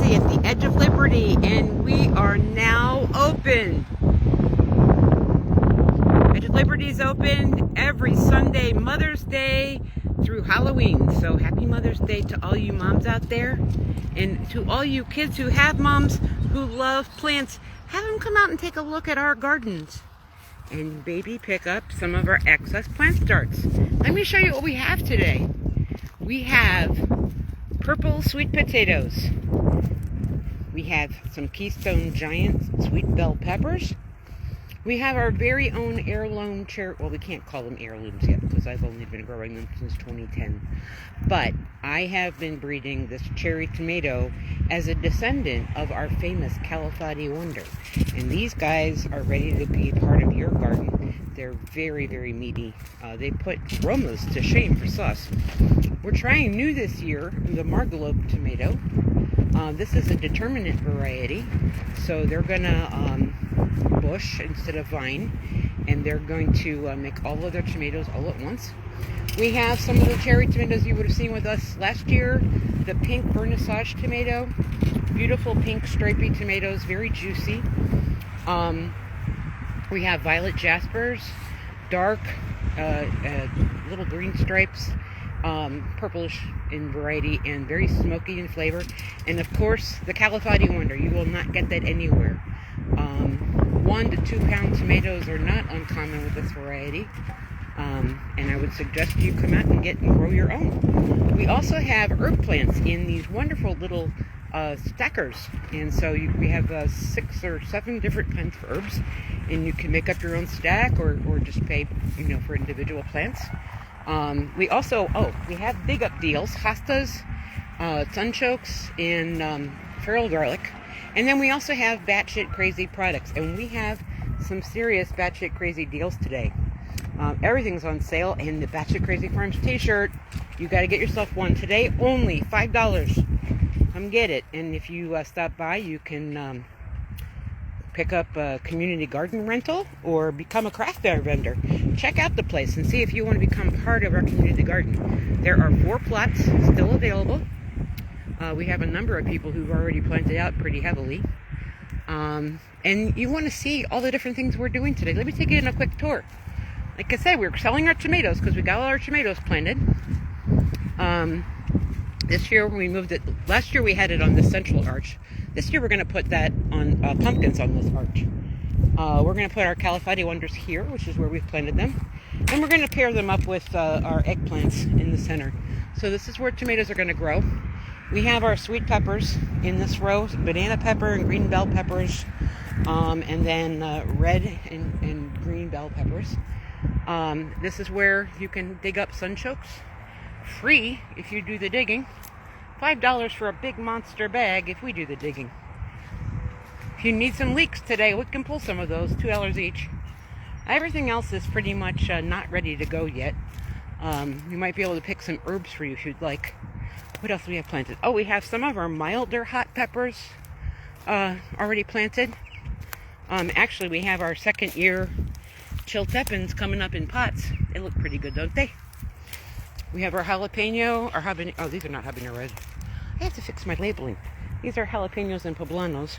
Lindsay at the Edge of Liberty, and we are now open. Edge of Liberty is open every Sunday, Mother's Day through Halloween. So happy Mother's Day to all you moms out there, and to all you kids who have moms who love plants. Have them come out and take a look at our gardens and maybe pick up some of our excess plant starts. Let me show you what we have today. We have purple sweet potatoes. We have some Keystone Giant sweet bell peppers. We have our very own heirloom cherry. Well, we can't call them heirlooms yet because I've only been growing them since 2010. But I have been breeding this cherry tomato as a descendant of our famous Califati Wonder. And these guys are ready to be part of your garden. They're very, very meaty. They put aromas to shame for sus. We're trying new this year, the Margalope tomato. This is a determinate variety. So they're gonna bush instead of vine, and they're going to make all of their tomatoes all at once. We have some of the cherry tomatoes you would have seen with us last year. The pink vernissage tomato, beautiful pink stripy tomatoes, very juicy. We have violet jaspers, dark little green stripes, purplish in variety and very smoky in flavor. And of course the Califati Wonder. You will not get that anywhere. 1 to 2 pound tomatoes are not uncommon with this variety, and I would suggest you come out and grow your own. We also have herb plants in these wonderful little stackers, and so we have 6 or 7 different kinds of herbs, and you can make up your own stack or just pay for individual plants. We also we have big up deals: hostas, sunchokes, and feral garlic. And then we also have batshit crazy products, and we have some serious batshit crazy deals today. Everything's on sale, and the Batshit Crazy Farms t-shirt, you got to get yourself one today. Only $5. Come get it. And if you stop by, you can pick up a community garden rental or become a craft beer vendor. Check out the place and see if you want to become part of our community garden. There are 4 plots still available. We have a number of people who've already planted out pretty heavily. And you want to see all the different things we're doing today. Let me take you on a quick tour. Like I said, we're selling our tomatoes because we got all our tomatoes planted. This year we moved it. Last year we had it on the central arch. This year we're going to put that on pumpkins on this arch. We're going to put our Califati Wonders here, which is where we've planted them. And we're going to pair them up with our eggplants in the center. So this is where tomatoes are going to grow. We have our sweet peppers in this row, banana pepper and green bell peppers, and then red and green bell peppers. This is where you can dig up sunchokes, free if you do the digging. $5 for a big monster bag if we do the digging. If you need some leeks today, we can pull some of those, $2 each. Everything else is pretty much not ready to go yet. You might be able to pick some herbs for you if you'd like. What else do we have planted? Oh, we have some of our milder hot peppers already planted. Actually, we have our 2nd year chilteppins coming up in pots. They look pretty good, don't they? We have our jalapeno, our habanero. Oh, these are not habanero red. I have to fix my labeling. These are jalapenos and poblanos.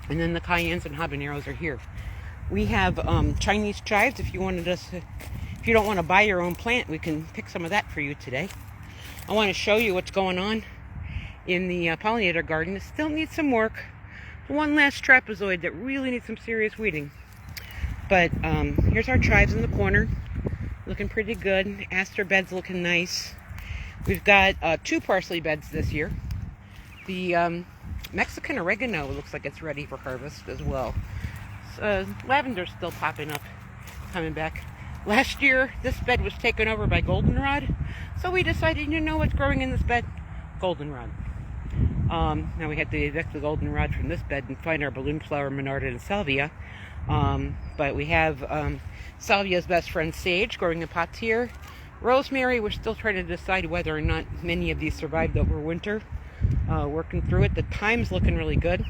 And then the cayennes and habaneros are here. We have Chinese chives. If you don't want to buy your own plant, we can pick some of that for you today. I want to show you what's going on in the pollinator garden. It still needs some work. One last trapezoid that really needs some serious weeding. But here's our chives in the corner, looking pretty good. Aster beds looking nice. We've got 2 parsley beds this year. The Mexican oregano looks like it's ready for harvest as well. Lavender's still popping up, coming back. Last year, this bed was taken over by goldenrod, so we decided, what's growing in this bed? Goldenrod. Now we had to evict the goldenrod from this bed and find our balloon flower, Monarda and Salvia. But we have Salvia's best friend, Sage, growing in pots here. Rosemary, we're still trying to decide whether or not many of these survived over winter. Working through it. The thyme's looking really good.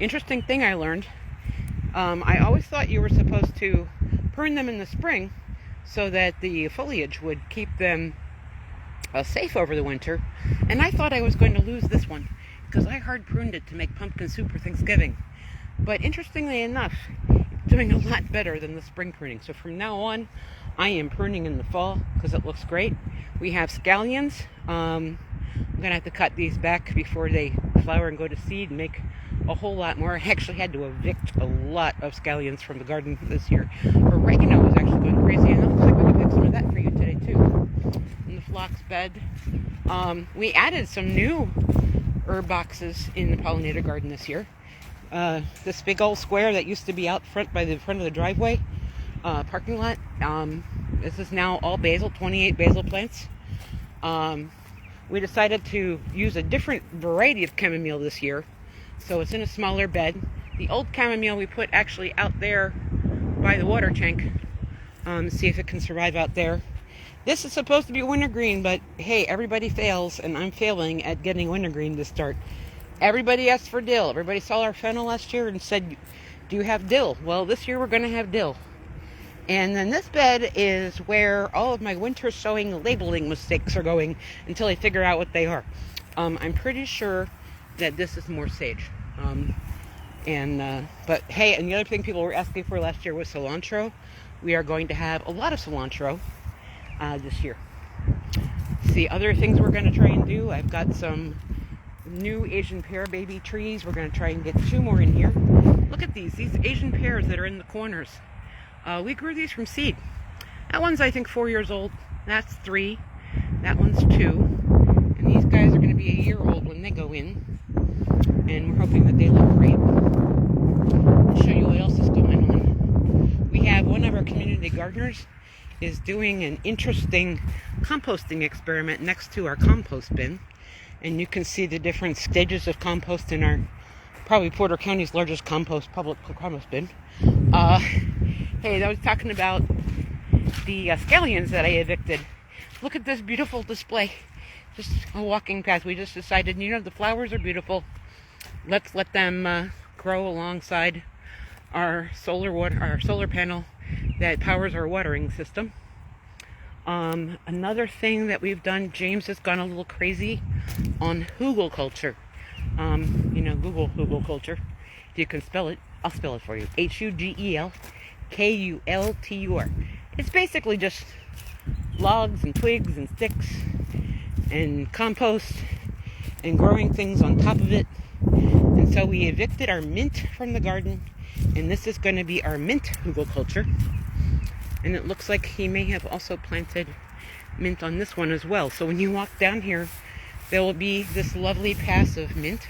Interesting thing I learned. I always thought you were supposed to prune them in the spring so that the foliage would keep them safe over the winter. And I thought I was going to lose this one. because I hard pruned it to make pumpkin soup for Thanksgiving. But interestingly enough, it's doing a lot better than the spring pruning. So from now on, I am pruning in the fall because it looks great. We have scallions. I'm going to have to cut these back before they flower and go to seed and make a whole lot more. I actually had to evict a lot of scallions from the garden this year. Oregano is actually going crazy, and it looks like we can pick some of that for you today too. In the phlox bed. We added some new herb boxes in the pollinator garden this year. This big old square that used to be out front by the front of the driveway parking lot. This is now all basil, 28 basil plants. We decided to use a different variety of chamomile this year, so it's in a smaller bed. The old chamomile we put actually out there by the water tank, see if it can survive out there. This is supposed to be wintergreen, but hey, everybody fails, and I'm failing at getting wintergreen to start. Everybody asked for dill. Everybody saw our fennel last year and said, do you have dill? Well, this year we're going to have dill. And then this bed is where all of my winter sowing labeling mistakes are going until I figure out what they are. I'm pretty sure that this is more sage. But hey, and the other thing people were asking for last year was cilantro. We are going to have a lot of cilantro this year. See, other things we're going to try and do. I've got some new Asian pear baby trees. We're going to try and get 2 more in here. Look at these Asian pears that are in the corners. We grew these from seed. That one's, I think, 4 years old. That's 3. That one's 2. And these guys are going to be a year old when they go in. And we're hoping that they look great. I'll show you what else is going on. We have one of our community gardeners is doing an interesting composting experiment next to our compost bin. And you can see the different stages of compost in our, probably Porter County's largest public compost bin. Hey, I was talking about the scallions that I evicted. Look at this beautiful display. Just a walking path. We just decided, the flowers are beautiful. Let's let them grow alongside our solar panel that powers our watering system. Another thing that we've done, James has gone a little crazy on hugelkultur. Google hugelkultur. If you can spell it, I'll spell it for you. Hugelkultur. It's basically just logs and twigs and sticks and compost and growing things on top of it. And so we evicted our mint from the garden, and this is going to be our mint hugelkultur. And it looks like he may have also planted mint on this one as well. So when you walk down here, there will be this lovely path of mint.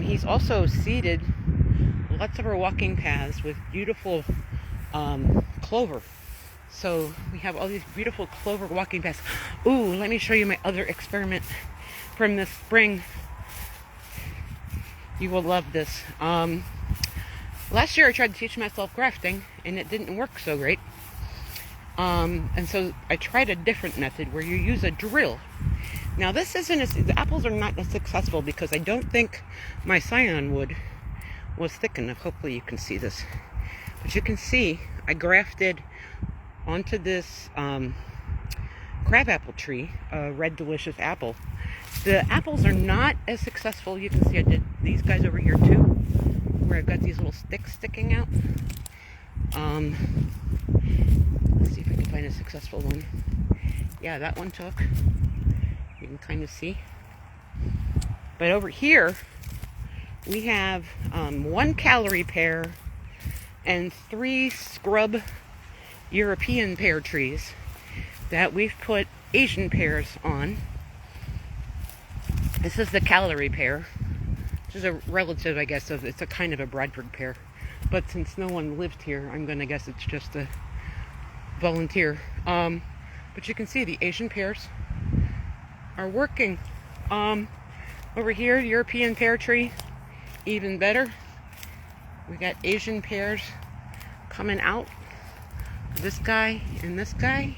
He's also seeded lots of our walking paths with beautiful clover. So we have all these beautiful clover walking paths. Ooh, let me show you my other experiment from this spring. You will love this. Last year I tried to teach myself grafting, and it didn't work so great. And so I tried a different method where you use a drill. Now the apples are not as successful because I don't think my scion wood was thick enough. Hopefully you can see this. But you can see I grafted onto this crabapple tree, a red delicious apple. The apples are not as successful. You can see I did these guys over here too, where I've got these little sticks sticking out. Let's see if I can find a successful one. Yeah, that one took. You can kind of see. But over here, we have 1 calorie pear and 3 scrub European pear trees that we've put Asian pears on. This is the calorie pear, which is a relative, I guess, it's a kind of a Bradford pear. But since no one lived here, I'm going to guess it's just a volunteer. But you can see the Asian pears are working. Over here, European pear tree, even better. We got Asian pears coming out. This guy and this guy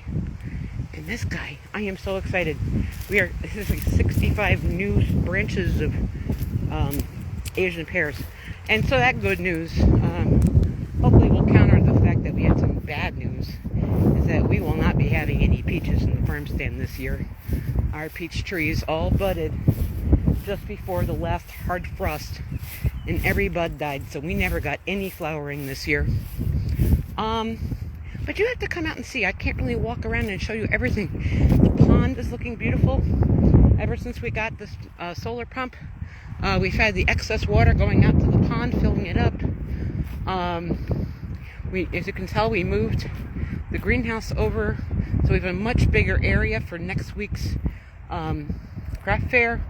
and this guy. I am so excited. This is like 65 new branches of Asian pears. And so that good news, hopefully will counter the fact that we had some bad news, is that we will not be having any peaches in the farm stand this year. Our peach trees all budded just before the last hard frost, and every bud died, so we never got any flowering this year. But you have to come out and see. I can't really walk around and show you everything. The pond is looking beautiful. Ever since we got this solar pump, we've had the excess water going out to the pond, filling it up. As you can tell, we moved the greenhouse over, so we have a much bigger area for next week's craft fair.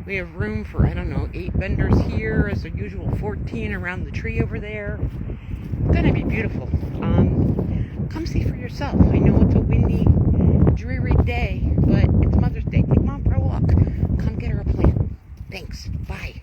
We have room for, 8 vendors here, as usual, 14 around the tree over there. It's gonna be beautiful. Come see for yourself. I know it's a windy, dreary day, but it's Mother's Day. Take Mom for a walk. Come get her a plant. Thanks. Bye.